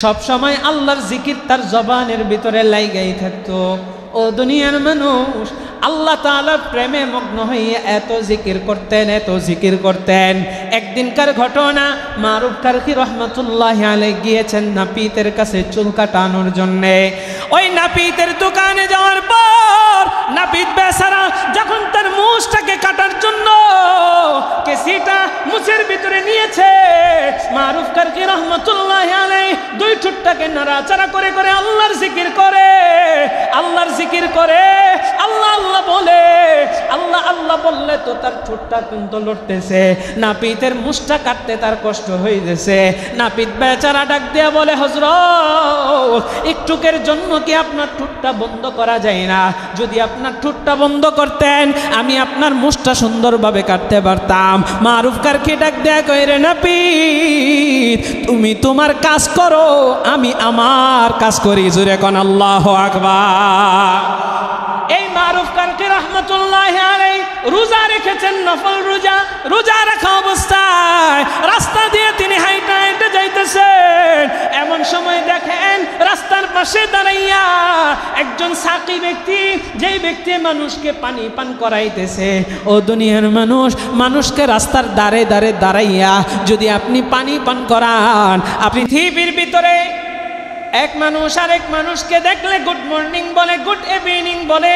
সব সময় আল্লাহর জিকির তার জবানের ভিতরে লাগাই থাকতো। ও দুনিয়ার মানুষ, আল্লাহ তাআলার প্রেমে মগ্ন হয়ে এত জিকির করতেন। একদিনকার ঘটনা, মারুফ কারখী রহমাতুল্লাহি আলাইহি গিয়েছেন নাপিতের কাছে চুল কাটানোর জন্যে। ওই নাপিতের দোকানে যাওয়ার পর নাপিত বেচারা যখন তার মুছটাকে কাটার জন্য কেসিটা মুছের ভিতরে নিয়েছে, মারুফ কারখী রহমাতুল্লাহি আলাইহি দুই ঠোঁটটাকে নাড়াচাড়া করে করে আল্লাহর জিকির করে, আল্লাহ আল্লাহ বলে। আল্লাহ আল্লাহ বললে তো তার ঠোঁটটা কিন্তু লড়তেছে, নাপিতের মুছটা কাটতে তার কষ্ট হয়ে গেছে। নাপিত বেচারা ডাক দিয়া বলে, হযরত, একটুকের জন্য কি আপনার ঠোঁটটা বন্ধ করা যায় না? যদি আপনার ঠোঁটটা বন্ধ করতেন আমি আপনার মুছটা সুন্দরভাবে কাটতে পারতাম। মারুফ কারখী ডাক দেয়া কই, রে নাপিত, তুমি তোমার কাজ করো, আমি আমার কাজ করি। জোরে কোন আল্লাহু আকবার। এই মারুফ কারখী রহমাতুল্লাহি আলাইহি রোজা রেখেছেন, নফল রোজা রাখা অবস্থায় রাস্তা দিয়ে তিনি হাইটা হাইটা যাইতেছেন। এমন সময় দেখেন রাস্তার পাশে দাঁড়াইয়া একজন সাকি ব্যক্তি, যেই ব্যক্তি মানুষকে পানি পান করাইতেছে। ও দুনিয়ার মানুষ, মানুষকে রাস্তার দাঁড়ে দাঁড়ে দাঁড়াইয়া যদি আপনি পানি পান করান, আপনি পৃথিবীর ভিতরে এক মানুষ আরেক মানুষকে দেখলে গুড মর্নিং বলে, গুড ইভিনিং বলে,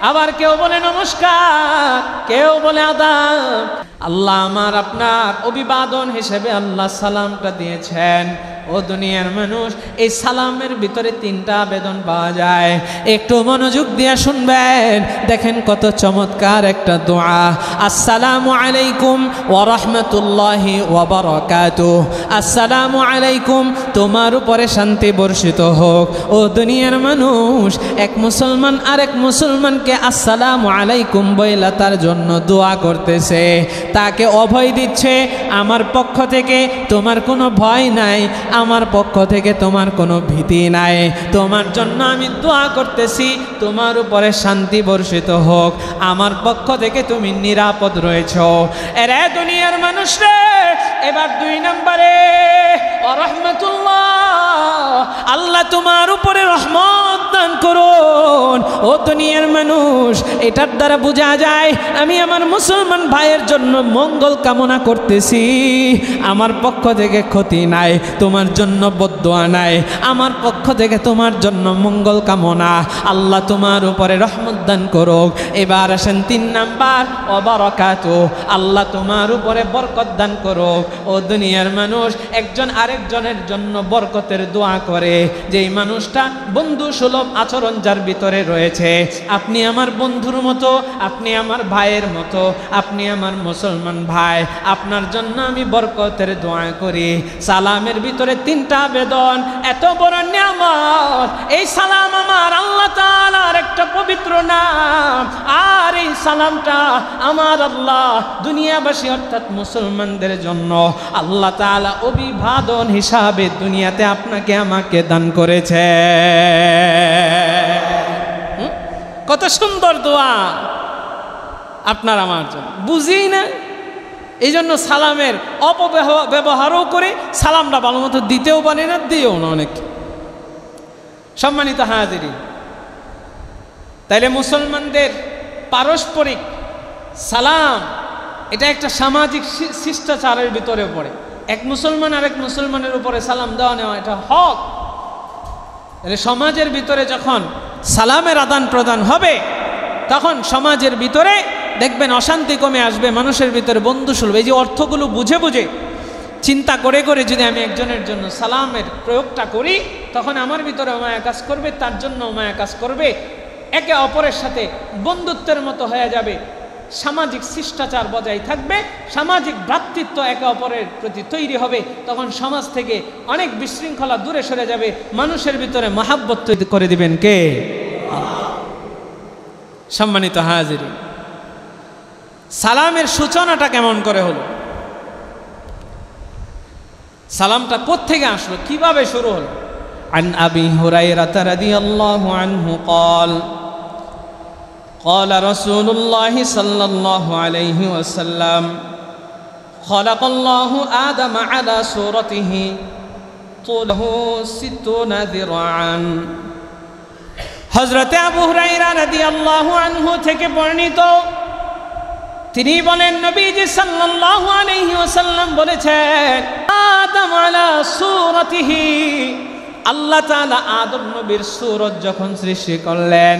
আবার কেউ বলে নমস্কার, কেউ বলে আদাব। আল্লাহ আমার আপনার অভিবাদন হিসেবে আল্লাহ সালামটা দিয়েছেন। ও দুনিয়ার মানুষ, এই সালামের ভিতরে তিনটা আবেদন পাওয়া যায়। একটু মনোযোগ দিয়ে শুনবেন, দেখেন কত চমৎকার একটা দোয়া। আসসালামু আলাইকুম ওয়া রাহমাতুল্লাহি ওয়া বারাকাতুহু। আসসালামু আলাইকুম, তোমার উপরে শান্তি বর্ষিত হোক। ও দুনিয়ার মানুষ, এক মুসলমান আরেক মুসলমানকে আসসালামু আলাইকুম বইলা তার জন্য দোয়া করতেছে, তাকে অভয় দিচ্ছে, আমার পক্ষ থেকে তোমার কোনো ভয় নাই, আমার পক্ষ থেকে তোমার কোনো ভীতি নাই, তোমার জন্য আমি দোয়া করতেছি, তোমার উপরে শান্তি বর্ষিত হোক, আমার পক্ষ থেকে তুমি নিরাপদ রয়েছো। এরে দুনিয়ার মানুষ রে, এবার 2 নম্বরে রাহমাতুল্লাহ, আল্লাহ তোমার উপরে রহমত দান করুন। ও দুনিয়ার মানুষ, এটার দ্বারা বোঝা যায় আমি আমার মুসলমান ভাইয়ের জন্য মঙ্গল কামনা করতেছি, আমার পক্ষ থেকে ক্ষতি নাই, তোমার জন্য বদদোয়া নাই, আমার পক্ষ থেকে তোমার জন্য মঙ্গল কামনা। আল্লাহ তোমার উপরে রহমত দান করুক। এবার আসেন 3 নাম্বার, ওয়া বারাকাতুহু, আল্লাহ তোমার উপরে বরকত দান করুক। ও দুনিয়ার মানুষ, একজন আরেকজনের জন্য বরকতের দোয়া করে, যেই মানুষটা বন্ধু সুলভ আচরণ যার ভিতরে রয়েছে, আপনি আমার বন্ধুর মতো, আপনি আমার ভাইয়ের মতো, আপনি আমার মুসলমান ভাই, আপনার জন্য আমি বরকতের দোয়া করি। সালামের ভিতরে 3টা আবেদন, এত বড় নিয়ামত। এই সালাম আমার আল্লাহ তাআলার একটা পবিত্র নাম, আর এই সালামটা আমার আল্লাহ দুনিয়াবাসী অর্থাৎ মুসলমানদের জন্য আল্লাহ তাআলা অভিবাদন হিসাবে দুনিয়াতে আপনাকে আমাকে দান করেছে। কত সুন্দর দোয়া আপনার আমার জন্য, বুঝি না? এই জন্য সালামের অপব্যবহারও করে, সালামটা ভালো মতো দিতেও পারে না, দিয়েও না অনেক। সম্মানিত হাজিরিন, তাইলে মুসলমানদের পারস্পরিক সালাম এটা একটা সামাজিক শিষ্টাচারের ভিতরে পড়ে। এক মুসলমান আরেক মুসলমানের উপরে সালাম দেওয়া নেওয়া এটা হক। সমাজের ভিতরে যখন সালামের আদান প্রদান হবে, তখন সমাজের ভিতরে দেখবেন অশান্তি কমে আসবে, মানুষের ভিতরে বন্ধুসুলভ। এই যে অর্থগুলো বুঝে বুঝে চিন্তা করে করে যদি আমি একজনের জন্য সালামের প্রয়োগটা করি, তখন আমার ভিতরে মায়া কাজ করবে, তার জন্য মায়া কাজ করবে, একে অপরের সাথে বন্ধুত্বের মতো হয়ে যাবে, সামাজিক শিষ্টাচার বজায় থাকবে, সামাজিক ভ্রাতৃত্ব একে অপরের প্রতি তৈরি হবে। তখন সমাজ থেকে অনেক বিশৃঙ্খলা দূরে সরে যাবে, মানুষের ভিতরে মহাব্বত তৈরি করে দিবেন কে? সম্মানিত হাজিরিন, সালামের সূচনাটা কেমন করে হলো? সালামটা কোত্থেকে আসলো, কিভাবে শুরু হলো? আন আবি হুরায়রা রাদিয়াল্লাহু আনহু قال قال رسول الله صلى الله عليه وسلم خلق الله آدم على صورته তুলহু 60 যিরাআন। হযরত আবু হুরায়রা রাদিয়াল্লাহু আনহু থেকে বর্ণিত, তিনি বলেন নবীজি সাল্লাল্লাহু আলাইহি ওয়াসাল্লাম বলেছেন, আদম আলা সূরাতিহি, আল্লাহ তাআলা আদম নবীর সূরত যখন সৃষ্টি করলেন,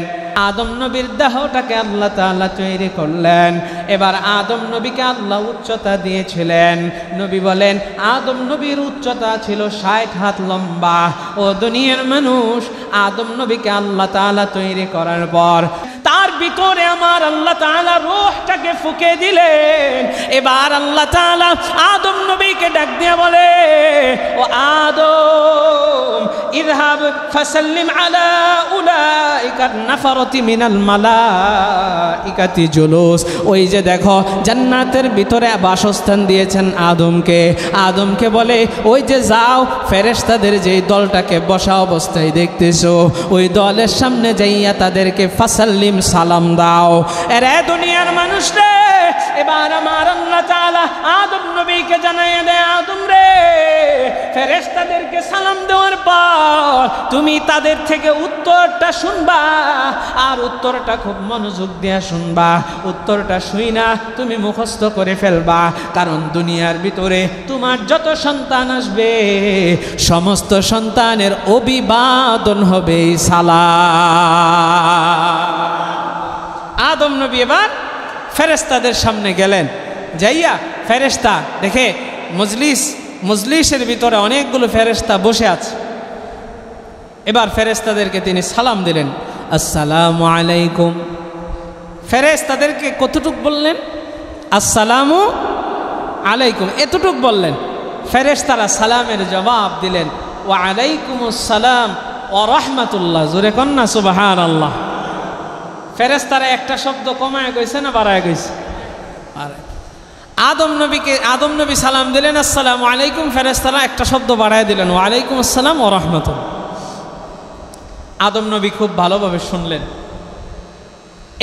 আদম নবীর দেহটাকে আল্লাহ তাআলা তৈরি করলেন। এবার আদম নবীকে আল্লাহ উচ্চতা দিয়েছিলেন। নবী বলেন আদম নবীর উচ্চতা ছিল 60 হাত লম্বা। ও দুনিয়ার মানুষ, আদম নবীকে আল্লাহ তাআলা তৈরি করার পর তার ভিতরে আমার আল্লাহ তাআলা রূহটাকে ফুঁকে দিলেন। এবার আল্লাহ তাআলা আদম নবীকে ডাক দিয়ে বলে, ও আদম, ইযহাব ফাসাল্লিম আলা উলাইকা নাফারাতি মিনাল মালাইকাতি জুলুস। ওই যে দেখো জান্নাতের ভিতরে বাসস্থান দিয়েছেন আদমকে। আদমকে বলে, ওই যে যাও ফেরেশতাদের যেই দলটাকে বসা অবস্থায় দেখতেছো, ওই দলের সামনে যাইয়া তাদেরকে ফাসাল্লিম, সালাম দাও। এরে দুনিয়ার মানুষ রে, এবার আমার আল্লাহ তাআলা আদম নবীকে জানাইয়া দেয়, আদম রে, ফেরেশতাদেরকে সালাম দেওয়ার পর তুমি তাদের থেকে উত্তরটা শুনবা, আর উত্তরটা খুব মনোযোগ দিয়ে শুনবা। উত্তরটা শুই না তুমি মুখস্থ করে ফেলবা, কারণ দুনিয়ার ভিতরে তোমার যত সন্তান আসবে সমস্ত সন্তানের অভিবাদন হবে সালাম। আদম নবী এবার ফেরেশতাদের সামনে গেলেন, যাইয়া ফেরেশতা দেখে মজলিসের ভিতরে অনেকগুলো ফেরেশতা বসে আছে। এবার ফেরেশতাদেরকে তিনি সালাম দিলেন, আসসালামু আলাইকুম। ফেরেশতাদেরকে কতটুক বললেন? আসসালামু আলাইকুম, এতটুক বললেন। ফেরেশতারা সালামের জবাব দিলেন, ওয়া আলাইকুমুস সালাম ওয়া রাহমাতুল্লাহ। জোরে কন্না সুবহানাল্লাহ। ফেরেশতারা একটা শব্দ কমায় কইছে না বাড়ায় কইছে? আদম নবী সালাম দিলেন আসসালামু আলাইকুম, ফেরেশতারা একটা শব্দ বাড়ায় দিলেন, ওয়া আলাইকুম আসসালাম ওয়া রাহমাতুল্লাহ। আদম নবী খুব ভালোভাবে শুনলেন।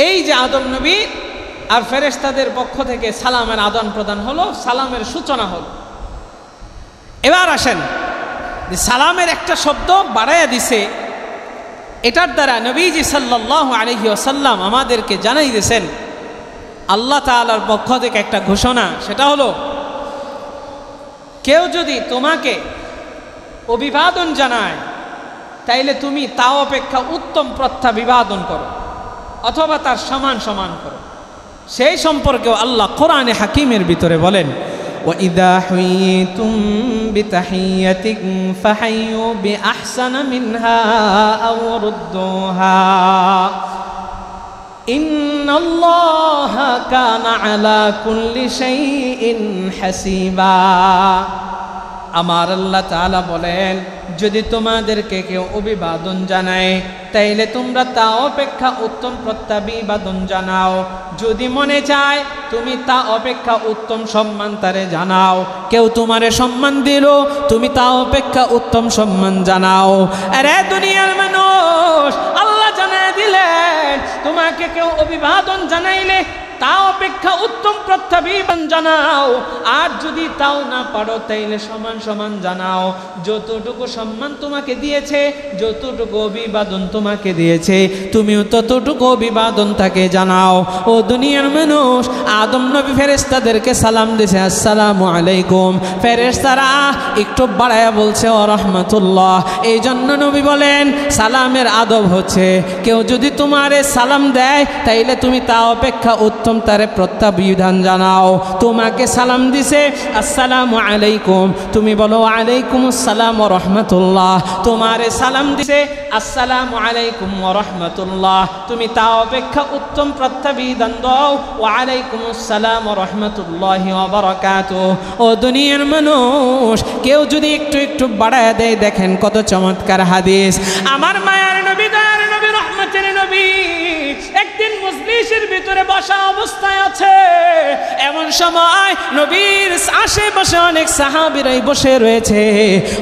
এই যে আদম নবী আর ফেরেশতাদের পক্ষ থেকে সালামের আদান প্রদান হলো, সালামের সূচনা হলো। এবার আসেন, সালামের একটা শব্দ বাড়াইয়া দিছে, এটার দ্বারা নবীজি সাল্লাল্লাহু আলাইহি ওয়াসাল্লাম আমাদেরকে জানাই দিয়েছেন আল্লাহ তাআলার পক্ষ থেকে একটা ঘোষণা। সেটা হলো, কেউ যদি তোমাকে অভিবাদন জানায় তাইলে তুমি তা অপেক্ষা উত্তম প্রত্যাভিবাদন করো, অথবা তার সমান সমান করো। সেই সম্পর্কেও আল্লাহ কোরআনে হাকিমের ভিতরে বলেন, وَإِذَا حُيِّيتُمْ بِتَحِيَّةٍ فَحَيُّوا بِأَحْسَنَ مِنْهَا أَوْ رُدُّوهَا إِنَّ اللَّهَ كَانَ عَلَى كُلِّ شَيْءٍ حَسِيبًا। আমার আল্লাহ তাআলা বলেন, যদি তোমাদেরকে কেউ অভিবাদন জানায় তাইলে তোমরা তা অপেক্ষা উত্তম প্রত্যাভিবাদন জানাও। যদি মনে চায় তুমি তা অপেক্ষা উত্তম সম্মান তারে জানাও। কেউ তোমারে সম্মান দিল, তুমি তা অপেক্ষা উত্তম সম্মান জানাও। আরে দুনিয়ার মানুষ, আল্লাহ জানায় দিলেন তোমাকে কেউ অভিবাদন জানাইলে তা অপেক্ষা উত্তম প্রত্যাভিবাদন জানাও। আর যদি তাও না পারো তাইলে সমান সমান জানাও। যতটুকু সম্মান তোমাকে দিয়েছে, যতটুকু অভিবাদন তোমাকে দিয়েছে, তুমিও ততটুকু অভিবাদন তাকে জানাও। ও দুনিয়ার মানুষ, আদম নবী ফেরেশতাদেরকে সালাম দিয়েছে আসসালামু আলাইকুম। ফেরেশতারা একটু বাড়ায়া বলছে ওয়া রাহমাতুল্লাহ। এই জন্য নবী বলেন সালামের আদব হচ্ছে, কেউ যদি তোমারে সালাম দেয় তাইলে তুমি তা অপেক্ষা উত্তম তারে প্রত্যাবিধান জানাও। তোমাকে সালাম দিছে আসসালামু আলাইকুম, তুমি বলো আলাইকুম আসসালাম ওয়া রাহমাতুল্লাহ। তোমারে সালাম দিছে আসসালামু আলাইকুম ওয়া রাহমাতুল্লাহ, তুমি তা অপেক্ষা উত্তম প্রত্যাবিধান দাও, ওয়া আলাইকুম আসসালাম ওয়া রাহমাতুল্লাহি ওয়া বারাকাতুহু। ও দুনিয়ার মানুষ, কেউ যদি একটু একটু বাড়ায় দেয়, দেখেন কত চমৎকার হাদিস। আমার মায়ার নবী, দয়ার নবী, রহমতের নবী একদিন মুসলিম মজলিসের ভিতরে বসা অবস্থায় আছে, এমন সময় নবীর আশেপাশে অনেক সাহাবীরাই বসে রয়েছে।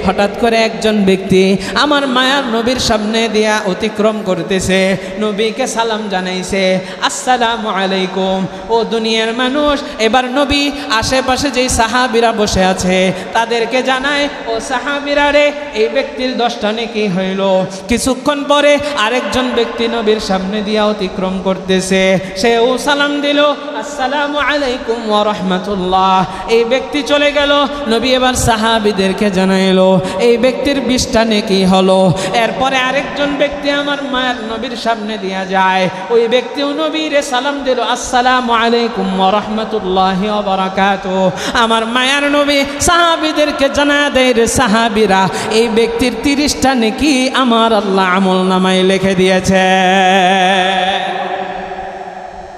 হঠাৎ করে একজন ব্যক্তি আমার মায়ার নবীর সামনে দিয়া অতিক্রম করতেছে, নবীকে সালাম জানাইছে, আসসালামু আলাইকুম। ও দুনিয়ার মানুষ, এবার নবী আশেপাশে যেই সাহাবীরা বসে আছে তাদেরকে জানায়, ও সাহাবীরা রে, এই ব্যক্তির 10টা নেকি হইল। কিছুক্ষণ পরে আরেকজন ব্যক্তি নবীর সামনে দিয়া অতিক্রম করতেছে, সেও সালাম দিল, আসসালামু আলাইকুম ওয়া রাহমাতুল্লাহ। এই ব্যক্তি চলে গেল, নবী এবার সাহাবীদেরকে জানাইলো, এই ব্যক্তির 20টা নেকি হলো। এরপরে আরেকজন ব্যক্তি আমার মায়ের নবীর সামনে দিয়া যায়, ওই ব্যক্তিও নবীরে সালাম দিল, আসসালামু আলাইকুম ওয়া রাহমাতুল্লাহি ওয়া বারাকাতুহু। আমার মায়ার নবী সাহাবীদেরকে জানায় দেয়, রে সাহাবীরা, এই ব্যক্তির 30টা নেকি আমার আল্লাহ আমলনামায় লিখে দিয়েছে।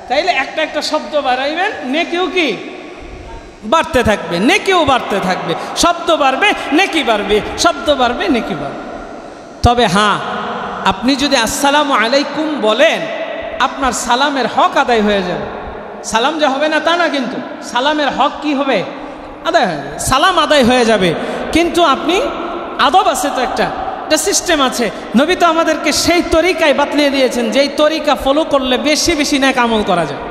তাইলে একটা একটা শব্দ বাড়াইবেন, নেকিও কি বাড়তে থাকবে, নেকিও বাড়তে থাকবে। শব্দ বাড়বে, নেকি বাড়বে, শব্দ বাড়বে, নেকি বাড়বে। তবে হ্যাঁ, আপনি যদি আসসালামু আলাইকুম বলেন, আপনার সালামের হক আদায় হয়ে যাবে। সালাম যে হবে না তা না, কিন্তু সালামের হক কি হবে, আদায় হয়ে যাবে। সালাম আদায় হয়ে যাবে, কিন্তু আপনি আদব আছে তো, একটা সিস্টেম আছে। নবী তো আমাদেরকে সেই তরিকায় বাতলিয়ে দিয়েছেন, যেই তরিকা ফলো করলে বেশি বেশি নেক আমল করা যায়।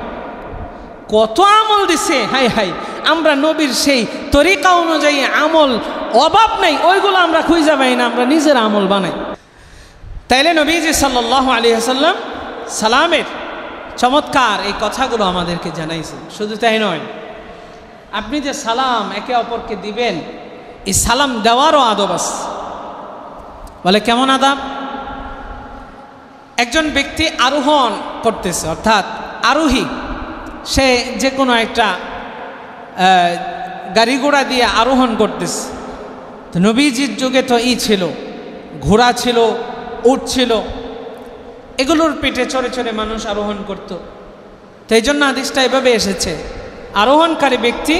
কত আমল দিছে, হাই হাই, আমরা নবীর সেই তরিকা অনুযায়ী আমল অভাব নেই, ওইগুলো আমরা খুঁজে পাই না, আমরা নিজের আমল বানাই। তাইলে নবীজি সাল্লাল্লাহু আলাইহি ওয়াসাল্লাম সালামের চমৎকার এই কথাগুলো আমাদেরকে জানাইছেন। শুধু তাই নয়, আপনি যে সালাম একে অপরকে দিবেন, এই সালাম দেওয়ারও আদব আছে। বলে কেমন আদব? একজন ব্যক্তি আরোহণ করতেছে, অর্থাৎ আরোহী, সে যে কোনো একটা গাড়ি ঘোড়া দিয়ে আরোহণ করতেছে। তো নবীজির যুগে তো ছিল, ঘোড়া ছিল, উট ছিল, এগুলোর পিঠে চড়ে চড়ে মানুষ আরোহণ করত। তো এই জন্য হাদিসটা এভাবে এসেছে, আরোহণকারী ব্যক্তি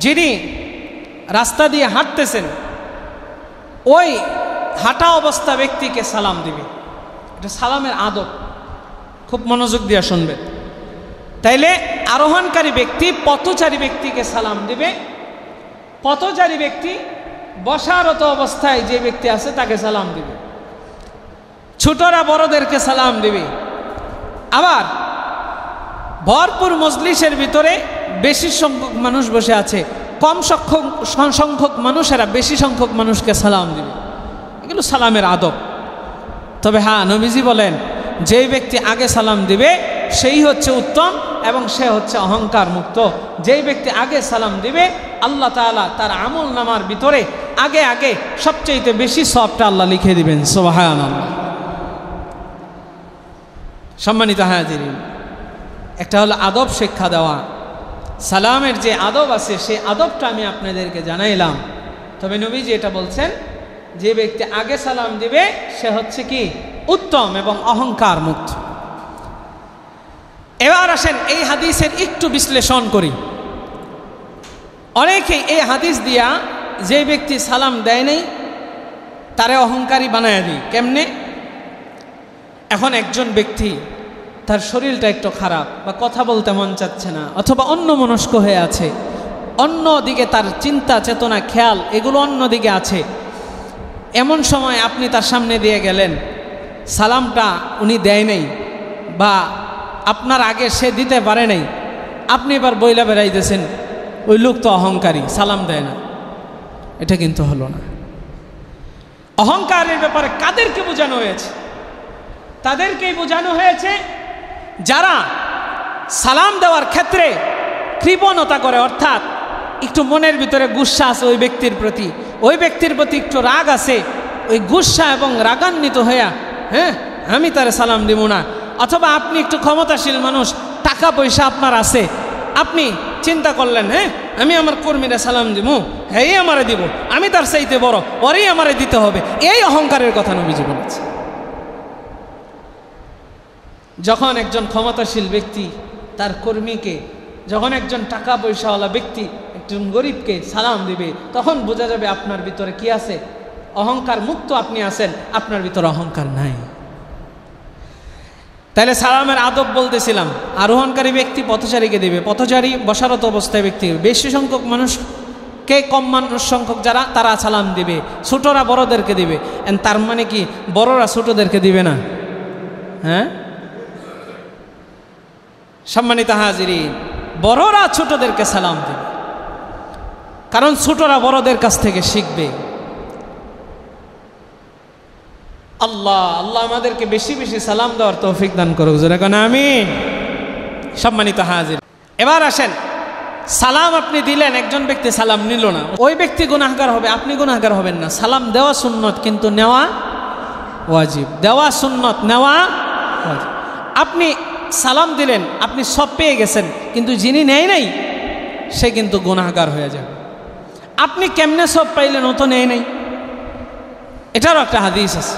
যিনি রাস্তা দিয়ে হাঁটতেছেন, ওই হাঁটা অবস্থা ব্যক্তিকে সালাম দিবে। এটা সালামের আদব, খুব মনোযোগ দিয়ে শুনবেন। তাইলে আরোহণকারী ব্যক্তি পথচারী ব্যক্তিকে সালাম দিবে, পথচারী ব্যক্তি বসারত অবস্থায় যে ব্যক্তি আছে তাকে সালাম দিবে, ছোটরা বড়দেরকে সালাম দিবে। আবার ভরপুর মজলিসের ভিতরে বেশি সংখ্যক মানুষ বসে আছে, কম সংখ্যক মানুষেরা বেশি সংখ্যক মানুষকে সালাম দিবে। এগুলো সালামের আদব। তবে হ্যাঁ, নবীজি বলেন, যেই ব্যক্তি আগে সালাম দিবে সেই হচ্ছে উত্তম এবং সে হচ্ছে অহংকার মুক্ত। যেই ব্যক্তি আগে সালাম দিবে, আল্লাহ তাআলা তার আমল নামার ভিতরে আগে আগে সবচেয়ে বেশি সওয়াবটা আল্লাহ লিখে দিবেন। সুবহানাল্লাহ। সম্মানিত হাজিরিন, একটা হলো আদব শিক্ষা দেওয়া। সালামের যে আদব আছে সেই আদবটা আমি আপনাদেরকে জানাইলাম। তবে নবীজি এটা বলছেন, যে ব্যক্তি আগে সালাম দিবে সে হচ্ছে কি উত্তম এবং অহংকার মুক্ত। এবার আসেন এই হাদিসের একটু বিশ্লেষণ করি। অনেকেই এই হাদিস দিয়া যে ব্যক্তি সালাম দেয় নাই তারে অহংকারী বানায় দিই। কেমনে? এখন একজন ব্যক্তি তার শরীরটা একটু খারাপ, বা কথা বলতে মন চাচ্ছে না, অথবা অন্য মনস্ক হয়ে আছে, অন্য দিকে তার চিন্তা চেতনা খেয়াল এগুলো অন্য দিকে আছে। এমন সময় আপনি তার সামনে দিয়ে গেলেন, সালামটা উনি দেয় নাই বা আপনার আগে সে দিতে পারে নাই, আপনি এবার বইলা বেড়াইতেছেন ওই লোক তো অহংকারী, সালাম দেয় না। এটা কিন্তু হলো না। অহংকারের ব্যাপারে কাদেরকে বোঝানো হয়েছে? তাদেরকেই বোঝানো হয়েছে যারা সালাম দেওয়ার ক্ষেত্রে কৃপণতা করে, অর্থাৎ একটু মনের ভিতরে গুসা আছে ওই ব্যক্তির প্রতি, ওই ব্যক্তির প্রতি একটু রাগ আছে, ওই গুসা এবং রাগান্বিত হইয়া আমি তারে সালাম দিব না। অথবা আপনি একটু ক্ষমতাশীল মানুষ, টাকা পয়সা আপনার আছে, আপনি চিন্তা করলেন আমি আমার কর্মীরা সালাম দিব, এই আমারে দিব, আমি তার চাইতে বড়, ওরেই আমারে দিতে হবে। এই অহংকারের কথা নবীজি বলেছে। যখন একজন ক্ষমতাশীল ব্যক্তি তার কর্মীকে, যখন একজন টাকা পয়সাওয়ালা ব্যক্তি একজন গরিবকে সালাম দিবে, তখন বোঝা যাবে আপনার ভিতরে কি আছে, অহংকার মুক্ত আপনি আছেন, আপনার ভিতরে অহংকার নাই। তাহলে সালামের আদব বলতেছিলাম, আরোহণকারী ব্যক্তি পথচারীকে দিবে, পথচারী বসারত অবস্থায় ব্যক্তি, বেশি সংখ্যক মানুষকে কম মানুষ সংখ্যক যারা তারা সালাম দিবে, ছোটরা বড়দেরকে দিবে। তার মানে কি বড়রা ছোটদেরকে দিবে না? হ্যাঁ, সম্মানিত হাজিরিন, বড়রা ছোটদেরকে সালাম দিবে, কারণ ছোটরা বড়দের কাছ থেকে শিখবে। আল্লাহ আল্লাহ আমাদেরকে বেশি বেশি সালাম দেওয়ার তৌফিক দান করুক, জোরে কোন আমিন। সম্মানিত হাজির, এবার আসেন, সালাম আপনি দিলেন, একজন ব্যক্তি সালাম নিল না, ওই ব্যক্তি গুনাহগার হবে, আপনি গুনাহগার হবেন না। সালাম দেওয়া সুন্নত, কিন্তু নেওয়া ওয়াজিব। দেওয়া সুন্নত, নেওয়া ওয়াজিব। আপনি সালাম দিলেন, আপনি সব পেয়ে গেছেন, কিন্তু যিনি নেয় নাই সে কিন্তু গুনাহগার হয়ে যাবে। আপনি কেমনে সব পাইলেন, ও তো নেয় নাই? এটারও একটা হাদিস আছে।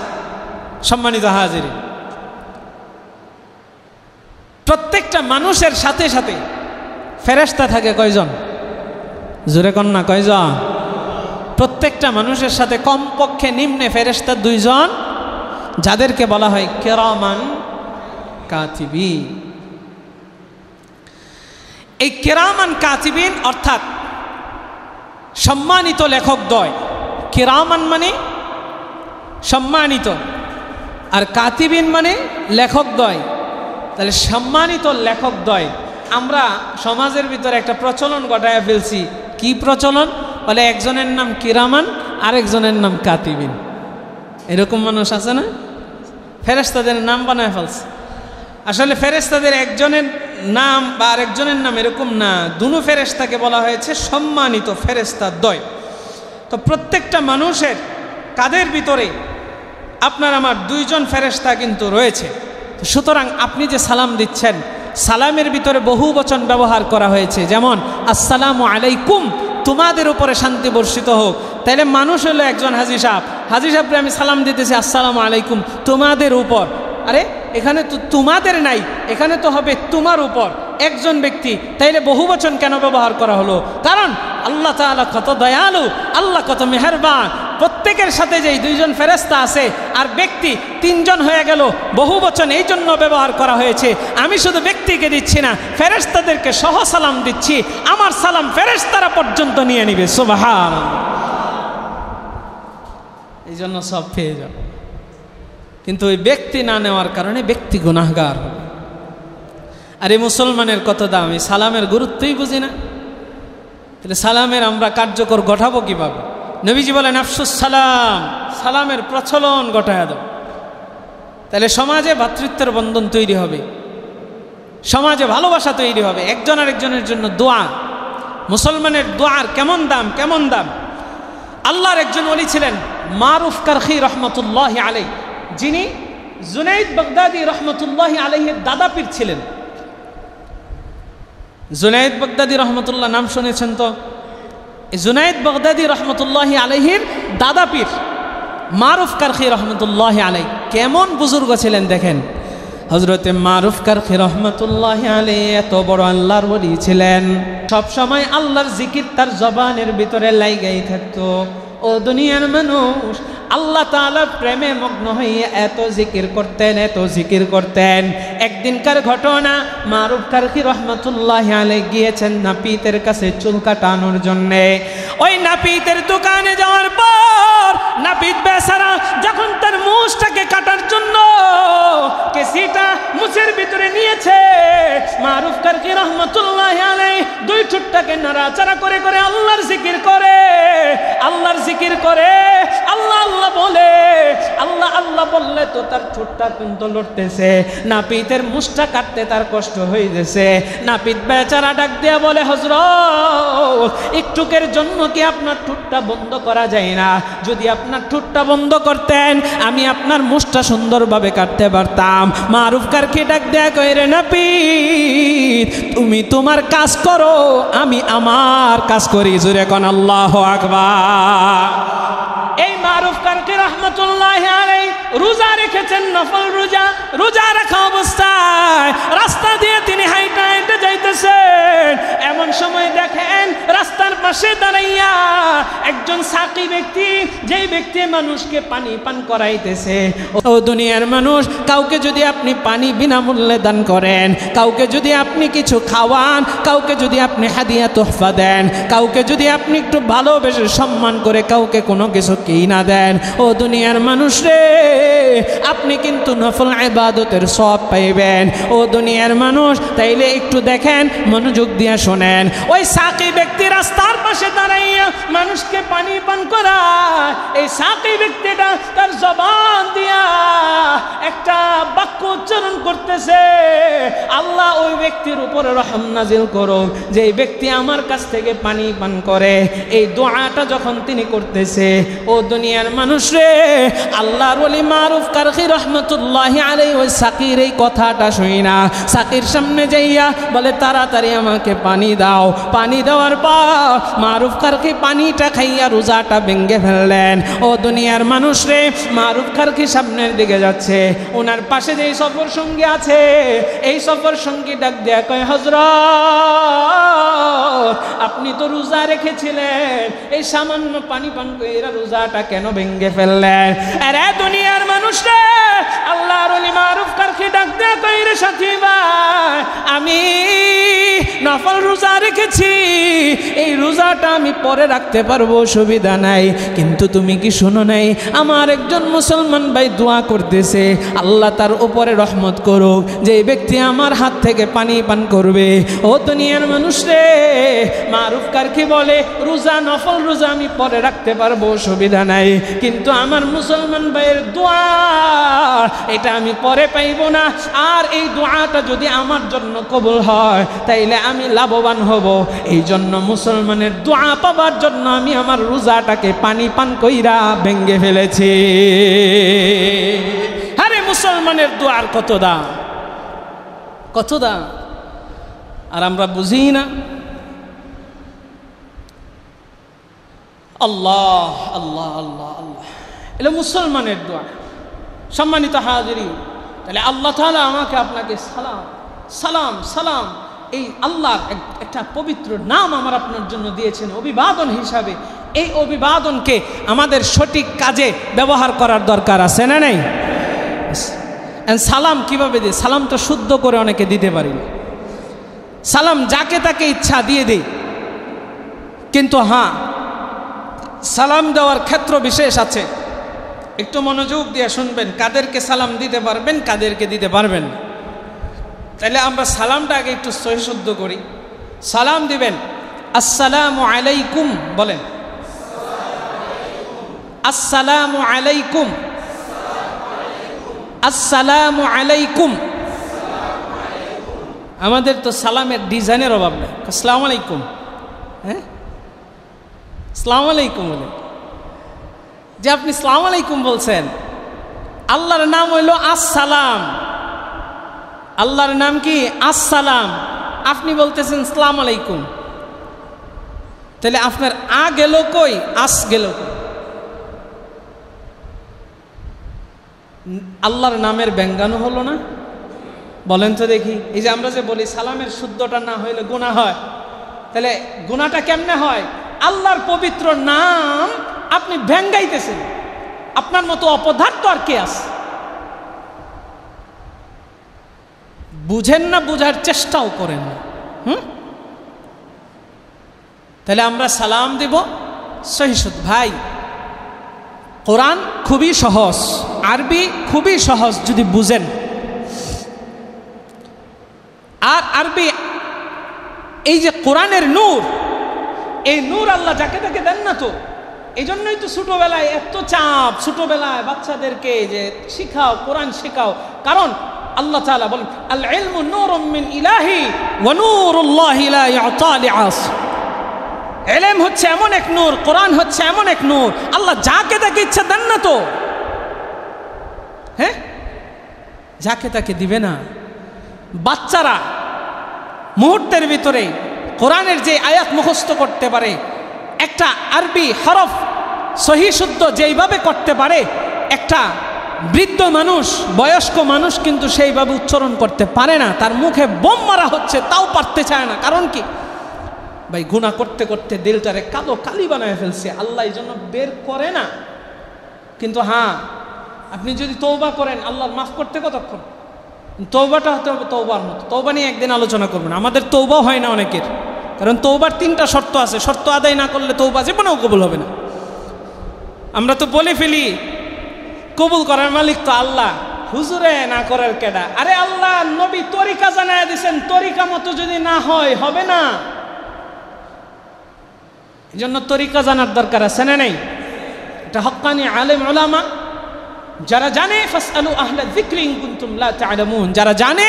সম্মানিত হাজির, প্রত্যেকটা মানুষের সাথে সাথে ফেরেশতা থাকে কয়জন? জোরে কন্যা কয়জন? প্রত্যেকটা মানুষের সাথে কমপক্ষে নিম্নে ফেরেশতা 2 জন, যাদেরকে বলা হয় কিরামান কাতিবিন। এই কিরামান কাতিবিন অর্থাৎ সম্মানিত লেখকদ্বয়। কিরামান মানে সম্মানিত, আর কাতিবিন মানে লেখকদ্বয়। তাহলে সম্মানিত লেখকদ্বয়। আমরা সমাজের ভিতরে একটা প্রচলন ঘটায় ফেলছি। কি প্রচলন? বলে একজনের নাম কিরামান, আরেকজনের নাম কাতিবিন। এরকম মানুষ আছে না? ফেরেশতাদের নাম বানায় ফেলছে। আসলে ফেরেশতাদের একজনের নাম বা আরেকজনের নাম এরকম না, দুনো ফেরেশতাকে বলা হয়েছে সম্মানিত ফেরেশতাদ্বয়। তো প্রত্যেকটা মানুষের কাদের ভিতরে আপনার আমার 2 জন ফেরেশতা কিন্তু রয়েছে। সুতরাং আপনি যে সালাম দিচ্ছেন, সালামের ভিতরে বহু বচন ব্যবহার করা হয়েছে, যেমন আসসালামু আলাইকুম, তোমাদের উপরে শান্তি বর্ষিত হোক। তাইলে মানুষ হলো একজন হাজী সাহেব, হাজী সাহেবকে আমি সালাম দিতেছি আসসালামু আলাইকুম তোমাদের উপর। আরে এখানে তো তোমাদের নাই, এখানে তো হবে তোমার উপর, একজন ব্যক্তি। তাইলে বহু বচন কেন ব্যবহার করা হলো? কারণ আল্লাহ তাআলা কত দয়ালু, আল্লাহ কত মেহেরবান। প্রত্যেকের সাথে যেই 2 জন ফেরেশতা আছে আর ব্যক্তি 3 জন হয়ে গেল, বহু বচন এই জন্য ব্যবহার করা হয়েছে। আমি শুধু ব্যক্তিকে দিচ্ছি না, ফেরেশতাদেরকে সহ সালাম দিচ্ছি। আমার সালাম ফেরেশতারা পর্যন্ত নিয়ে নিবে। সুবহানাল্লাহ। এই জন্য সব পেয়ে যাবে, কিন্তু ওই ব্যক্তি না নেওয়ার কারণে ব্যক্তি গুনাহগার হবে। আর এই মুসলমানের কত দাম, এই সালামের গুরুত্বই বুঝি না। তাহলে সালামের আমরা কার্যকর ঘটাবো কিভাবে? নবীজি বলেন আফসুস সালাম, সালামের প্রচলন ঘটায় দাও। তাহলে সমাজে ভ্রাতৃত্বের বন্ধন তৈরি হবে, সমাজে ভালোবাসা তৈরি হবে, একজন আরেকজনের জন্য দোয়া। মুসলমানের দোয়ার কেমন দাম, কেমন দাম! আল্লাহর একজন ওলি ছিলেন মারুফ কারখি রহমতুল্লাহি আলাইহি, যিনি জুনাইদ বাগদাদি রহমতুল্লাহি আলাইহির দাদা পীর ছিলেন। জুনাইদ বাগদাদি রহমতুল্লাহ নাম শুনেছেন তো? জুনাইদ বাগদাদি রহমতুল্লাহি আলাইহির দাদা পীর মারুফ কারখি রহমতুল্লাহি আলাইহি কেমন বুজুর্গ ছিলেন দেখেন। হযরতে মারুফ কারখি রহমতুল্লাহি আলাইহি এত বড় আল্লাহর ওলি ছিলেন, সব সময় আল্লাহর জিকির তার জবানের ভিতরে লাগাই থাকতো। ও দুনিয়ার মানুষ, আল্লাহ তাআলার প্রেমে মগ্ন হয়ে এত জিকির করতেন, এত জিকির করতেন। একদিনকার ঘটনা, মারুফ কারখি রহমতুল্লাহি আলাইহি গিয়েছেন নাপিতের কাছে চুল কাটানোর জন্যে। ওই নাপিতের দোকানে যাওয়ার পর নাপিত বেচারা যখন তার মুছটাকে কাটার জন্য কেসিটা মুছের ভিতরে নিয়েছে, মারুফ কারখি রহমতুল্লাহি আলাইহি 2 ঠোঁটটাকে নাড়াচাড়া করে করে আল্লাহর জিকির করে, আল্লাহর জিকির করে, আল্লাহ আল্লাহ বলে। আল্লাহ আল্লাহ বললে তো তার ঠোঁটটা কিন্তু লড়তেছে, নাপিতের মুছটা কাটতে তার কষ্ট হয়ে গেছে। নাপিত বেচারা ডাক দিয়া বলে, হযরত একটুকের জন্য কি আপনার ঠোঁটটা বন্ধ করা যায় না? যদি আপনার ঠোঁটটা বন্ধ করতেন আমি আপনার মুছটা সুন্দরভাবে কাটতে পারতাম। মারুফ কারখি ডাক দেয়া কই, রে নাপিত তুমি তোমার কাজ করো, আমি আমার কাজ করি। জোরে কোন আল্লাহু আকবার। এই মারুফ কারখি কারখী রাহমাতুল্লাহি আলাইহি রোজা রেখেছেন, নফল রোজা। রোজা রাখা অবস্থায় রাস্তা দিয়ে তিনি হাইটা হাইটা যাইতেছেন। এমন সময় দেখেন রাস্তার পাশে দাঁড়াইয়া একজন সাকি ব্যক্তি, যেই ব্যক্তি মানুষকে পানি পান করাইতেছে। ও দুনিয়ার মানুষ, কাউকে যদি আপনি পানি বিনামূল্যে দান করেন, কাউকে যদি আপনি কিছু খাওয়ান, কাউকে যদি আপনি হাদিয়া তোহফা দেন, কাউকে যদি আপনি একটু ভালোবেসে সম্মান করে কাউকে কোনো কিছু কিনা দেন, ও দুনিয়ার মানুষ রে, আপনি কিন্তু নফল ইবাদতের সওয়াব পাইবেন। ও দুনিয়ার মানুষ, তাইলে একটু দেখেন, মনোযোগ দিয়ে শোনেন। ওই সাকি ব্যক্তি রাস্তার পাশে দাঁড়াইয়া মানুষকে পানি পান করায়, এই সাকি ব্যক্তিটা তার জবান দিয়া একটা বাক্য উচ্চারণ করতেছে, আল্লাহ ওই ব্যক্তির উপরে রহম নাজিল করুন যে এই ব্যক্তি আমার কাছ থেকে পানি পান করে। এই দোয়াটা যখন তিনি করতেছে, ও দুনিয়ার মানুষ রে, আল্লাহর ওলি মারুফ কারখী রাহমাতুল্লাহি আলাইহি ওই সাকির এই কথাটা শুই না সাকির সামনে যাইয়া বলে, তাড়াতাড়ি আমাকে পানি দাও। পানি দেওয়ার পর মারুফ কারখী পানিটা খাইয়া রোজাটা ভেঙে ফেললেন। ও দুনিয়ার মানুষ রে, মারুফ কারখী সামনের দিকে যাচ্ছে, ওনার পাশে যে সফর সঙ্গী আছে, এই সফর সঙ্গী ডাক দেয়া কয়, হযরত আপনি তো রোজা রেখেছিলেন, এই সামান্য পানি পান কইরা রোজাটা কেন ভেঙে ফেললেন? আরে দুনিয়ার মানুষ রে, আল্লাহর ওলি মারুফ কারখী ডাক দেয়া কয়, রে সাথী ভাই, আমি নফল রোজা রেখেছি, এই রোজাটা আমি পরে রাখতে পারবো, সুবিধা নাই, কিন্তু তুমি কি শোনো নাই, আমার একজন মুসলমান ভাই দোয়া করতেছে, আল্লাহ তার উপরে রহমত করুক, যে ব্যক্তি আমার হাত থেকে পানি পান করবে। ও দুনিয়ার মানুষ রে, মারুফ কারখী বলে, রোজা নফল রোজা আমি পরে রাখতে পারবো, সুবিধা নাই, কিন্তু আমার মুসলমান ভাইয়ের দোয়া এটা আমি পরে পাইব না, আর এই দোয়াটা যদি আমার জন্য কবুল হয় তাইলে আমি লাভবান হব। এই জন্য মুসলমানের দোয়া পাবার জন্য আমি আমার রোজাটাকে পানি পান কইরা ভেঙে ফেলেছি। আরে মুসলমানের দোয়ার কত দাম, কত দাম, আর আমরা বুঝি না। আল্লাহ আল্লাহ আল্লাহ আল্লাহ, এটা মুসলমানের দোয়া। সম্মানিত হাজিরিন, তাহলে আল্লাহ তাআলা আমাকে আপনাকে সালাম সালাম সালাম, এই আল্লাহর একটা পবিত্র নাম আমার আপনার জন্য দিয়েছেন অভিবাদন হিসাবে। এই অভিবাদনকে আমাদের সঠিক কাজে ব্যবহার করার দরকার আছে না নাই? সালাম কিভাবে দিই? সালাম তো শুদ্ধ করে অনেকে দিতে পারি না, সালাম যাকে তাকে ইচ্ছা দিয়ে দিই, কিন্তু হ্যাঁ, সালাম দেওয়ার ক্ষেত্র বিশেষ আছে। একটু মনোযোগ দিয়ে শুনবেন, কাদেরকে সালাম দিতে পারবেন, কাদেরকে দিতে পারবেন। তাহলে আমরা সালামটা আগে একটু সহিশুদ্ধ করি। সালাম দিবেন, আসসালামু আলাইকুম বলেন, আসসালামু আলাইকুম, আসসালামু আলাইকুম। আমাদের তো সালামের ডিজাইনের অভাব নেই। আসসালামু আলাইকুম, হ্যাঁ, আসসালামু আলাইকুম বলে যে আপনি আসসালামু আলাইকুম বলছেন, আল্লাহর নাম হইল আসসালাম, আল্লাহর নাম কি? আসসালাম। আপনি বলতেছেন আসসালামু আলাইকুম, তাহলে আপনার আ গেল কই, আস গেল কই? আল্লাহর নামের ব্যঙ্গানো হলো না? বলেন তো দেখি। এই যে আমরা যে বলি সালামের শুদ্ধটা না হইলে গুনাহ হয়, তাহলে গুনাহটা কেমনে হয়? আল্লাহর পবিত্র নাম আপনি ব্যঙ্গাইতেছেন, আপনার মতো অপদার্থ আর কে আছে? বুঝেন না, বুঝার চেষ্টাও করেন না। তাহলে আমরা সালাম দিব সহিশুদ্ধ। ভাই, কোরআন খুবই সহজ, আরবি খুবই সহজ যদি বুঝেন। আর আরবি এই যে কোরআনের নূর, এই নূর আল্লাহ যাকে তাকে দেন না তো। এই জন্যই তো ছোটবেলায় এত চাপ, ছোটবেলায় বাচ্চাদেরকে যে শিখাও, কোরআন শিখাও। কারণ আল্লাহ তাআলা বলেন, আল ইলমু নূরুম মিন ইলাহি ওয়া নূরুল্লাহি লা ইউতা লিআস। ইলম হচ্ছে এমন এক নূর, কোরআন হচ্ছে এমন এক নূর, আল্লাহ যাকে তাকে ইচ্ছা দেন না তো। হ্যাঁ, যাকে তাকে দিবে না। বাচ্চারা মুহূর্তের ভিতরে কোরআনের যে আয়াত মুখস্থ করতে পারে, একটা আরবি হরফ সহি শুদ্ধ যেইভাবে করতে পারে একটা বৃদ্ধ মানুষ, বয়স্ক মানুষ কিন্তু সেইভাবে উচ্চারণ করতে পারে না। তার মুখে বোম মারা হচ্ছে, তাও পারতে চায় না। কারণ কি ভাই, গুনাহ করতে করতে দিলটারে কালো কালি বানায় ফেলছে, আল্লাহ এই জন্য বের করে না। কিন্তু হ্যাঁ, আপনি যদি তওবা করেন, আল্লাহর মাফ করতে কতক্ষণ? তওবাটা হতে হবে তওবার মতো। তওবা নিয়ে একদিন আলোচনা করবেন। আমাদের তওবাও হয় না অনেকের, কারণ তওবার 3টা শর্ত আছে। শর্ত আদায় না করলে তওবা জীবনেও কবুল হবে না। আমরা তো বলে ফেলি কবুল করার মালিক তো আল্লাহ, হুজুরে না করার কেডা? আরে আল্লাহ নবী তরিকা জানায় দিয়েছেন, তরিকা মতো যদি না হয় হবে না। এই জন্য তরিকা জানার দরকার আছে না নেই? এটা হক্কানি আলেম উলামা যারা জানে, ফাসআলু আহলা যিকরি ইন কুনতুম লা তা'লামুন, যারা জানে,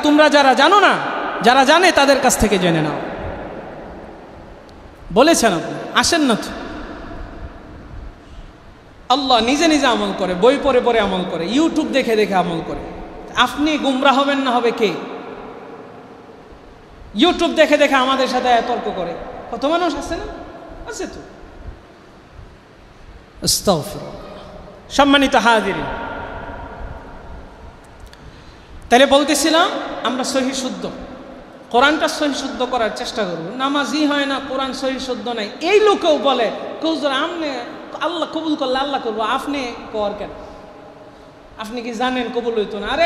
তোমরা যারা জানো না, যারা জানে তাদের কাছ থেকে জেনে নাও। বলেছেন আপনি, আসেন না তো। আল্লাহ নিজে নিজে আমল করে, বই পড়ে পড়ে আমল করে, ইউটিউব দেখে দেখে আমল করে। আপনি গুমরা হবেন না হবে কে? ইউটিউব দেখে দেখে আমাদের সাথে তর্ক করে কত মানুষ আছে না? আছে তো। আস্তাগফিরুল্লাহ। সম্মানিত হাজিরিন, তাহলে বলতেছিলাম আমরা সহি শুদ্ধ কোরআনটা সহি শুদ্ধ করার চেষ্টা করব। নামাজই হয় না, কোরআন সহি শুদ্ধ নাই, এই লোকেও বলে হুজুর আপনি আল্লাহ কবুল করলে আল্লাহ করবো, আপনি কর কেন? আপনি কি জানেন কবুল হইতো না? আরে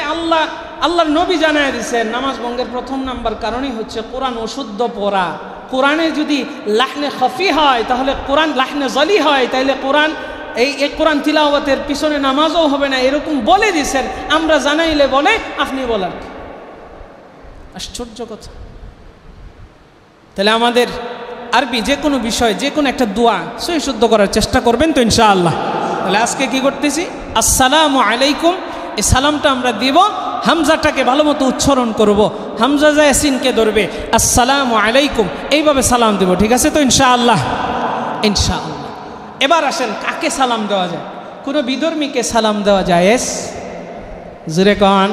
আল্লাহর নবী জানায় দিচ্ছেন নামাজ ভঙ্গের প্রথম নাম্বার কারণই হচ্ছে কোরআন অশুদ্ধ পড়া। কোরআনে যদি লাহনে খফি হয় তাহলে কোরআন, লাহনে জলি হয় তাহলে কোরআন, এই কোরআন তিলাওয়াতের পিছনে নামাজও হবে না, এরকম বলে দিচ্ছেন। আমরা জানাইলে বলে আপনি বলার কি? আশ্চর্য কথা। তাহলে আমাদের আরবি যে কোনো বিষয়, যে কোনো একটা দোয়া সহি শুদ্ধ করার চেষ্টা করবেন তো ইনশাআল্লাহ। তাহলে আজকে কি করতেছি? আসসালামু আলাইকুম, এই সালামটা আমরা দিব, হামজাটাকে ভালো মতো উচ্চারণ করব, হামজা যায় সিনকে ধরবে, আসসালামু আলাইকুম এইভাবে সালাম দেব। ঠিক আছে তো ইনশাআল্লাহ? ইনশাআল্লাহ। এবার আসেন কাকে সালাম দেওয়া যায়? কোনো বিধর্মীকে সালাম দেওয়া যায়? জোরে কন।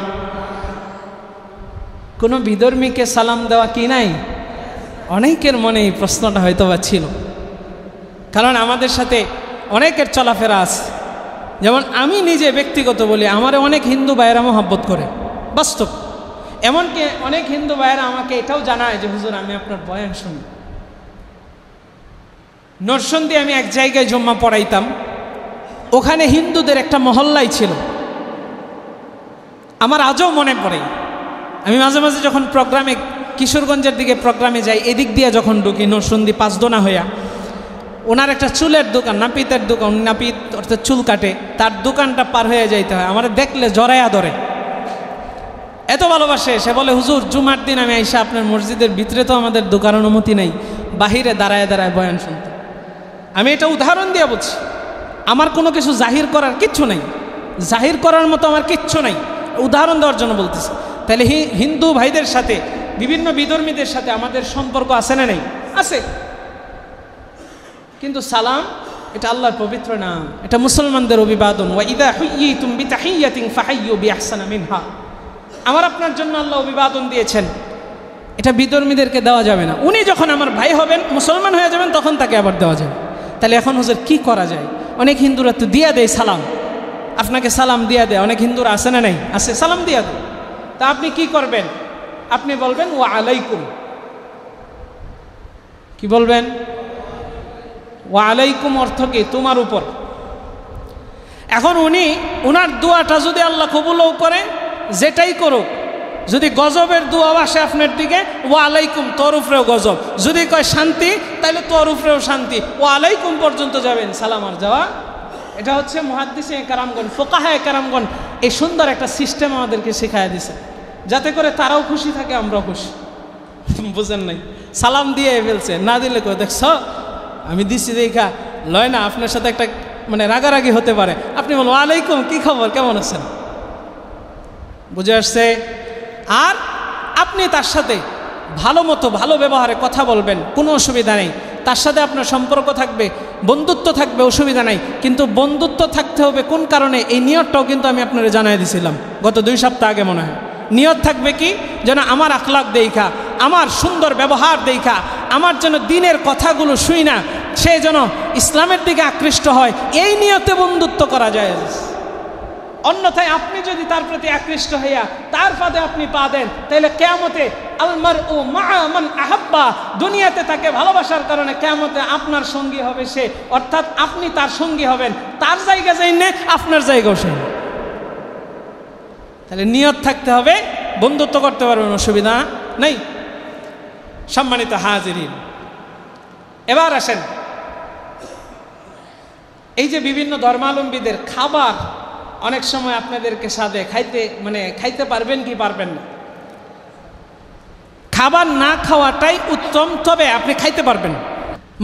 কোনো বিধর্মীকে সালাম দেওয়া কি নাই? অনেকের মনে এই প্রশ্নটা হয়তো বা ছিল, কারণ আমাদের সাথে অনেকের চলাফেরা আছে। যেমন আমি নিজে ব্যক্তিগত বলি, আমারে অনেক হিন্দু ভাইয়েরা মহব্বত করে, বাস্তব। এমনকি অনেক হিন্দু ভাইয়েরা আমাকে এটাও জানায় যে হুজুর আমি আপনার বয়ান শুনি। নরসন্দী আমি এক জায়গায় জুম্মা পড়াইতাম, ওখানে হিন্দুদের একটা মহল্লাই ছিল। আমার আজও মনে পড়ে, আমি মাঝে মাঝে যখন প্রোগ্রামে, কিশোরগঞ্জের দিকে প্রোগ্রামে যাই, এদিক দিয়ে যখন ঢুকি নরসন্দী পাঁচদোনা হইয়া, ওনার একটা চুলের দোকান, নাপিতের দোকান, নাপিত অর্থাৎ চুল কাটে, তার দোকানটা পার হয়ে যাইতে হয়। আমার দেখলে জড়াইয়া ধরে, এত ভালোবাসে। সে বলে হুজুর জুমার দিন আমি আইসা আপনার মসজিদের ভিতরে তো আমাদের দোকান অনুমতি নেই, বাহিরে দাঁড়ায় দাঁড়ায় বয়ান শুনতে। আমি এটা উদাহরণ দিয়ে বলছি, আমার কোনো কিছু জাহির করার কিচ্ছু নেই, জাহির করার মতো আমার কিচ্ছু নেই, উদাহরণ দেওয়ার জন্য বলতেছি। তাহলে হিন্দু ভাইদের সাথে, বিভিন্ন বিধর্মীদের সাথে আমাদের সম্পর্ক আছে না নেই? আছে। কিন্তু সালাম এটা আল্লাহর পবিত্র নাম, এটা মুসলমানদের অভিবাদন। ওয়া ইযা হুয়্যিতুম বিতাহিয়্যাতিন ফাহাইয়্যু বিআহসানা মিনহা। আমার আপনার জন্য আল্লাহ অভিবাদন দিয়েছেন, এটা বিধর্মীদেরকে দেওয়া যাবে না। উনি যখন আমার ভাই হবেন, মুসলমান হয়ে যাবেন, তখন তাকে আবার দেওয়া যাবে। তাহলে এখন হুজুর কি করা যায়? অনেক হিন্দুরা তো দিয়া দেয় সালাম, আপনাকে সালাম দিয়া দেয়, অনেক হিন্দুরা আছে না নাই? আছে, সালাম দিয়া দেয়। তা আপনি কি করবেন? আপনি বলবেন ওয়া আলাইকুম। কি বলবেন? ওয়া আলাইকুম অর্থ কি? তোমার উপর। এখন উনার দোয়াটা যদি আল্লাহ কবুলও করে, যেটাই করুক, যদি গজবের দোয়াও আসে আপনার দিকে, ওয়া আলাইকুম, তোর উপরেও গজব। যদি কয় শান্তি, তাহলে তোর উপরেও শান্তি। ওয়া আলাইকুম পর্যন্ত যাবেন, সালাম আর যাওয়া। এটা হচ্ছে মুহাদ্দিসে কেরামগণ, ফুকাহায়ে কেরামগণ এই সুন্দর একটা সিস্টেম আমাদেরকে শেখায় দিছে, যাতে করে তারাও খুশি থাকে, আমরাও খুশি। বুঝেন নাই? সালাম দিয়ে ফেলছে, না দিলে কেউ দেখছ আমি দিচ্ছি দেখা লয় না, আপনার সাথে একটা মানে রাগারাগি হতে পারে। আপনি বলুন ওয়ালাইকুম, কি খবর, কেমন আছেন? বুঝে আসছে? আর আপনি তার সাথে ভালো মতো ভালো ব্যবহারে কথা বলবেন, কোনো অসুবিধা নেই। তার সাথে আপনার সম্পর্ক থাকবে, বন্ধুত্ব থাকবে, অসুবিধা নাই। কিন্তু বন্ধুত্ব থাকতে হবে কোন কারণে, এই নিয়তটাও কিন্তু আমি আপনারা জানাই দিয়েছিলাম গত 2 সপ্তাহ আগে মনে হয়। নিয়ত থাকবে কি? যেন আমার আখলাক দেখা, আমার সুন্দর ব্যবহার দেখা, আমার যেন দিনের কথাগুলো শুই না সে যেন ইসলামের দিকে আকৃষ্ট হয়, এই নিয়তে বন্ধুত্ব করা যায়। অন্যথায় আপনি যদি তার প্রতি আকৃষ্ট হইয়া তার ফাঁদে আপনি পা দেন, তাহলে কিয়ামতে আলমারউ মাআ মান আহাব্বা, দুনিয়াতে তাকে ভালোবাসার কারণে কিয়ামতে আপনার সঙ্গী হবে সে, অর্থাৎ আপনি তার সঙ্গী হবেন, তার জায়গা যাইনে আপনার জায়গাও সে। তাহলে নিয়ত থাকতে হবে, বন্ধুত্ব করতে পারবেন, অসুবিধা নেই। সম্মানিত হাজিরিন, এবার আসেন, এই যে বিভিন্ন ধর্মাবলম্বীদের খাবার অনেক সময় আপনাদেরকে সাথে খাইতে পারবেন কি পারবেন না। খাবার না খাওয়াটাই উত্তম, তবে আপনি খাইতে পারবেন।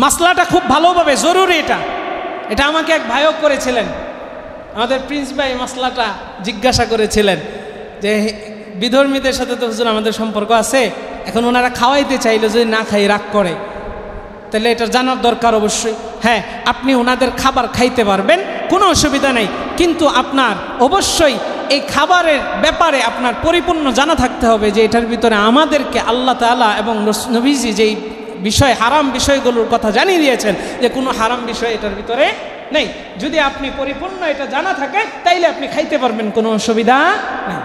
মাসলাটা খুব ভালোভাবে জরুরি, এটা আমাকে এক ভাইও করেছিলেন, আমাদের প্রিন্স ভাই মাসলাটা জিজ্ঞাসা করেছিলেন যে বিধর্মীদের সাথে তো হুজুর আমাদের সম্পর্ক আছে, এখন ওনারা খাওয়াইতে চাইলে যদি না খাই রাগ করে, তাহলে এটা জানার দরকার অবশ্যই। হ্যাঁ, আপনি ওনাদের খাবার খাইতে পারবেন, কোনো অসুবিধা নেই, কিন্তু আপনার অবশ্যই এই খাবারের ব্যাপারে আপনার পরিপূর্ণ জানা থাকতে হবে যে এটার ভিতরে আমাদেরকে আল্লাহ তাআলা এবং নবীজি যেই বিষয় হারাম বিষয়গুলোর কথা জানিয়ে দিয়েছেন, যে কোনো হারাম বিষয় এটার ভিতরে নেই। যদি আপনি পরিপূর্ণ এটা জানা থাকে তাইলে আপনি খাইতে পারবেন, কোনো অসুবিধা নেই।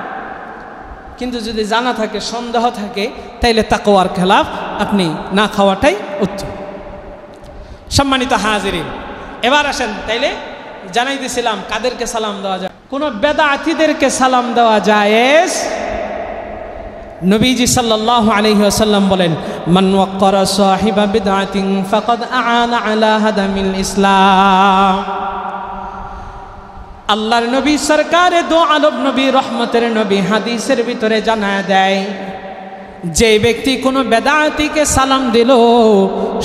কিন্তু যদি জানা থাকে, সন্দেহ থাকে, তাইলে তাকওয়ার খেলাফ আপনি না খাওয়াটাই উত্তম। সম্মানিত হাজিরিন, এবার আসেন, তাইলে জানাই দিয়েছিলাম কাদেরকে সালাম দেওয়া যায়, কোন বেদাতীদেরকে সালাম দেওয়া জায়েজ। নবীজি সাল্লাল্লাহু আলাইহি ওয়াসাল্লাম বলেন, মান ওয়াক্কারা সাহিবা বিদআতিন ফাকাদ আ'আনা আলা হাদামিল ইসলাম। আল্লাহর নবী সরকারে দো আলম নবী, রহমতের নবী হাদিসের ভিতরে জানায় দেয়, যে ব্যক্তি কোনো বেদাতীকে সালাম দিল,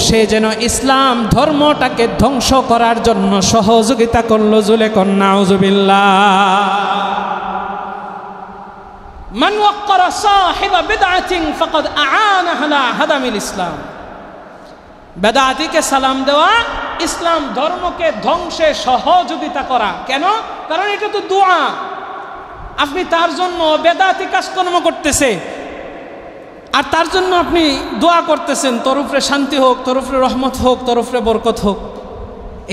সে যেন ইসলাম ধর্মটাকে ধ্বংস করার জন্য সহযোগিতা করলো। জুলে কন্যা নাউজুবিল্লাহ। মান ওয়াক্কারা সাহিবা বিদআতিন ফাকাদ আ'আনা আলা হাদামিল ইসলাম। বেদাতীকে সালাম দেওয়া ইসলাম ধর্মকে ধ্বংসে সহযোগিতা করা। কেন? কারণ এটা তো দোয়া, আপনি তার জন্য বেদাতী কাজকর্ম করতেছে, আর তার জন্য আপনি দোয়া করতেছেন, তোর উপরে শান্তি হোক, তোর উপরে রহমত হোক, তোর উপরে বরকত হোক।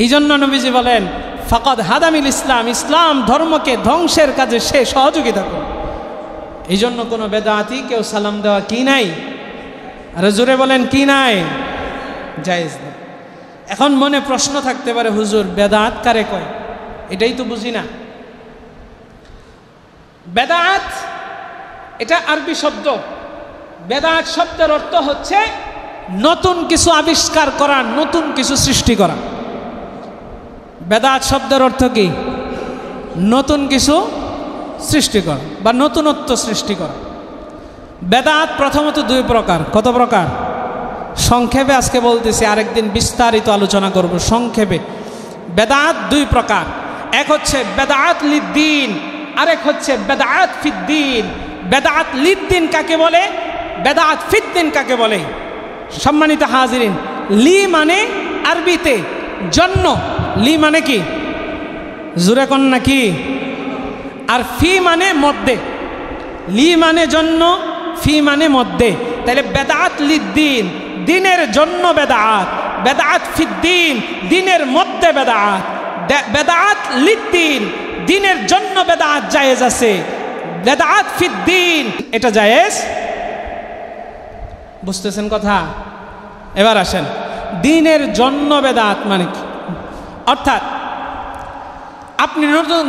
এই জন্য নবীজি বলেন, ফাকাদ হাদামিল ইসলাম, ইসলাম ধর্মকে ধ্বংসের কাজে সে সহযোগিতা করে। এই জন্য কোনো বেদাতী কেউ সালাম দেওয়া কি নাই? আর জোরে বলেন কি নাই? জায়েজ না। এখন মনে প্রশ্ন থাকতে পারে, হুজুর বেদাত কারে কয়? এটাই তো বুঝি না। বেদাত এটা আরবি শব্দ। বেদাত শব্দের অর্থ হচ্ছে নতুন কিছু আবিষ্কার করা, নতুন কিছু সৃষ্টি করা। বেদাত শব্দের অর্থ কি? নতুন কিছু সৃষ্টি করা বা নতুনত্ব সৃষ্টি করা। বেদাত প্রথমত দুই প্রকার। কত প্রকার? সংক্ষেপে আজকে বলতেছি, আরেকদিন বিস্তারিত আলোচনা করব। সংক্ষেপে বেদাত দুই প্রকার, এক হচ্ছে বেদাত লিদ্দিন, আরেক হচ্ছে বেদাত ফিদ্দিন। বেদাত লিদ্দিন কাকে বলে, বেদাত ফিদ্দিন কাকে বলে? সম্মানিত হাজিরিন, লি মানে আরবিতে জন্য, লি মানে কি? জোরে কোন নাকি? আর ফি মানে মধ্যে। লি মানে জন্য, ফি মানে মধ্যে। তাহলে বেদাত লিদ্দিন, দিনের জন্য বেদাত। বেদাত ফিদ্দিন, দিনের মধ্যে বেদাত। বেদাত লিদ্দিন, দিনের জন্য বেদাত জায়েজ আছে। বেদাত ফিদ্দিন এটা জায়েজ। বুঝতেছেন কথা? এবার আসেন, দিনের জন্য বেদাত মানে কি? অর্থাৎ আপনি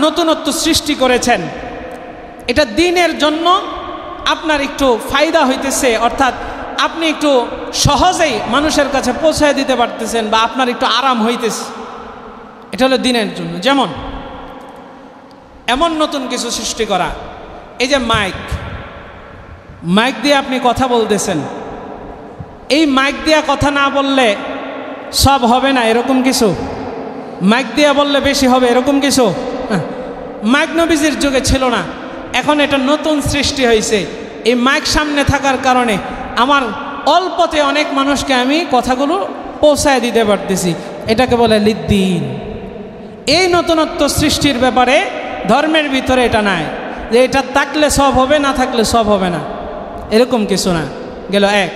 নতুনত্ব সৃষ্টি করেছেন, এটা দিনের জন্য আপনার একটু ফায়দা হইতেছে, অর্থাৎ আপনি একটু সহজেই মানুষের কাছে পৌঁছায় দিতে পারতেছেন, বা আপনার একটু আরাম হইতেছে, এটা হলো দিনের জন্য। যেমন এমন নতুন কিছু সৃষ্টি করা, এই যে মাইক দিয়ে আপনি কথা বলতেছেন, এই মাইক দিয়ে কথা না বললে সব হবে না এরকম কিছু, মাইক দিয়ে বললে বেশি হবে এরকম কিছু। মাইক নবীজির যুগে ছিল না, এখন এটা নতুন সৃষ্টি হয়েছে। এই মাইক সামনে থাকার কারণে আমার অল্পতে অনেক মানুষকে আমি কথাগুলো পৌঁছায় দিতে পারতেছি, এটাকে বলে লিদ্দিন। এই নতুনত্ব সৃষ্টির ব্যাপারে ধর্মের ভিতরে এটা নাই যে এটা থাকলে সব হবে, না থাকলে সব হবে না, এরকম কিছু না। গেল এক।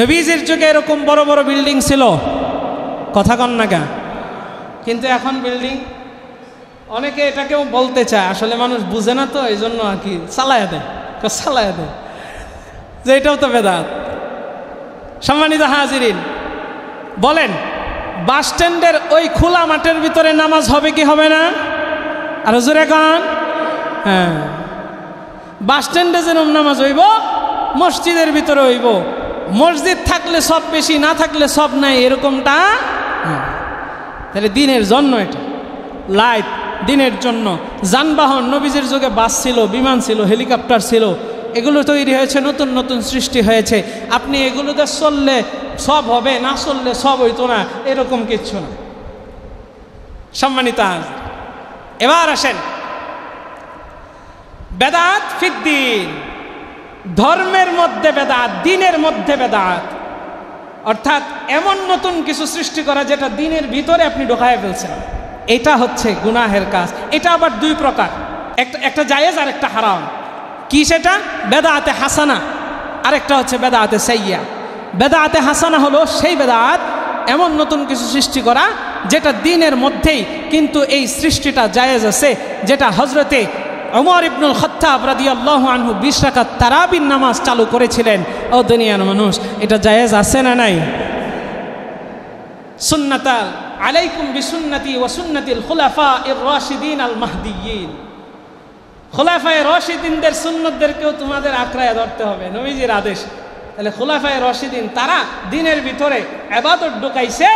নবীজির যুগে এরকম বড় বড় বিল্ডিং ছিল? কথা কন না কেন? কিন্তু এখন বিল্ডিং অনেকে এটাকেও বলতে চায়, আসলে মানুষ বুঝে না তো, এই জন্য আর কি চালায়া দেয় যে এটাও তো বেদাত। সম্মানিত হাজিরিন, বলেন বাস স্ট্যান্ডের ওই খোলা মাঠের ভিতরে নামাজ হবে কি হবে না? আর জোরে কন। হ্যাঁ, বাস স্ট্যান্ডে যেরকম নামাজ হইব মসজিদের ভিতরে হইব। মসজিদ থাকলে সব বেশি, না থাকলে সব নাই, এরকমটা। তাহলে দিনের জন্য এটা লাইট, দিনের জন্য যানবাহন। নবীজির যুগে বাস ছিল, বিমান ছিল, হেলিকপ্টার ছিল, এগুলো তৈরি হয়েছে, নতুন নতুন সৃষ্টি হয়েছে। আপনি এগুলোতে চললে সব হবে, না চললে সব হইতো না, এরকম কিচ্ছু না। সম্মানিত এবার আসেন বেদাত ফিদ্দিন, ধর্মের মধ্যে বেদাত, দিনের মধ্যে বেদাত, অর্থাৎ এমন নতুন কিছু সৃষ্টি করা যেটা দিনের ভিতরে আপনি ঢোকায় ফেলছেন, এটা হচ্ছে গুনাহের কাজ। এটা আবার দুই প্রকার, একটা জায়েজ আর একটা হারাম। কি সেটা? বেদাতে হাসানা, আরেকটা হচ্ছে বেদাতে সাইয়্যা। বেদাতে হাসানা হলো সেই বেদাত, এমন নতুন কিছু সৃষ্টি করা যেটা দিনের মধ্যেই, কিন্তু এই সৃষ্টিটা জায়েজ আছে, যেটা হজরতে ওমর ইবনুল খাত্তাব রাদিয়াল্লাহু আনহু 20 রাকাত তারাবির নামাজ চালু করেছিলেন। ও দুনিয়ার মানুষ, এটা জায়েজ আছে না নাই? সুন্নাতাল আলাইকুম বিসুন্নতি ওয়া সুন্নাতিল খুলাফায়ে রাশিদিন আল মাহদিয়্যিন। খুলাফায়ে রাশিদিনদের সুন্নতদেরকেও তোমাদের আঁকড়ায় ধরতে হবে, নবীজির আদেশ। তাহলে খুলাফায়ে রাশিদিন তারা দিনের ভিতরে ইবাদত ঢুকাইছে,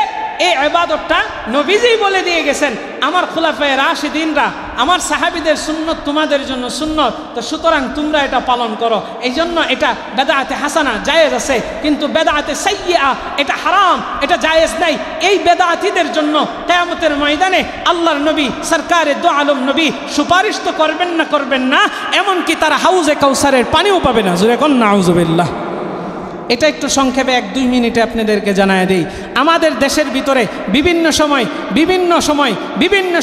এই ইবাদতটা নবীজি বলে দিয়ে গেছেন, আমার খুলাফায়ে রাশিদিনরা, আমার সাহাবীদের সুন্নত তোমাদের জন্য সুন্নত, তো সুতরাং তোমরা এটা পালন করো। এই জন্য এটা বেদাতে হাসানা জায়েজ আছে, কিন্তু বেদাতে সাইয়্যা এটা হারাম, এটা জায়েজ নাই। এই বেদাতিদের জন্য কিয়ামতের ময়দানে আল্লাহর নবী সরকারে দু আলম নবী সুপারিশ তো করবেন না, এমনকি তারা হাউজে কাউসারের পানিও পাবে না। জোরে কোন নাউজুবিল্লাহ। এটা একটু সংক্ষেপে 1-2 মিনিটে আপনাদেরকে জানায় দেই। আমাদের দেশের ভিতরে বিভিন্ন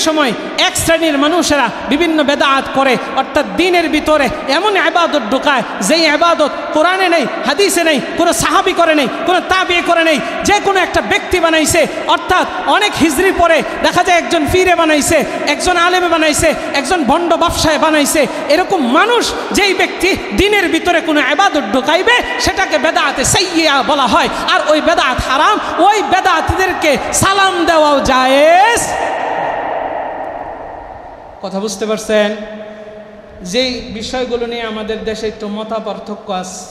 সময় এক শ্রেণীর মানুষেরা বিভিন্ন বেদাত করে, অর্থাৎ দিনের ভিতরে এমন ইবাদত ঢোকায় যেই ইবাদত কোরআনে নেই, হাদিসে নেই, কোনো সাহাবী করে নেই, কোনো তাবিঈ করে নেই, যে কোনো একটা ব্যক্তি বানাইছে। অর্থাৎ অনেক হিজরি পরে দেখা যায় একজন পীরে বানাইছে, একজন আলেমে বানাইছে, একজন ভণ্ড ব্যবসায় বানাইছে। এরকম মানুষ যেই ব্যক্তি দিনের ভিতরে কোনো ইবাদত ঢোকাইবে সেটাকে বেদাত সাইয়্যা বলা হয়, আর ওই বেদাত হারাম। ওই বেদাতীদেরকে সালাম দেওয়াও জায়েজ। কথা বুঝতে পারছেন? যেই বিষয়গুলো নিয়ে আমাদের দেশে একটু মতপার্থক্য আছে,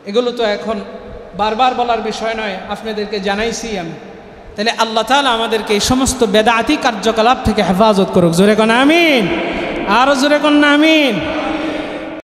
এগুলো তো এখন বারবার বলার বিষয় নয়, আপনাদেরকে জানাইছি আমি। তাহলে আল্লাহ তাআলা আমাদেরকে এই সমস্ত বেদাতি কার্যকলাপ থেকে হেফাজত করুক। জোরে কোন আমিন, আরো জোরে কোন আমিন।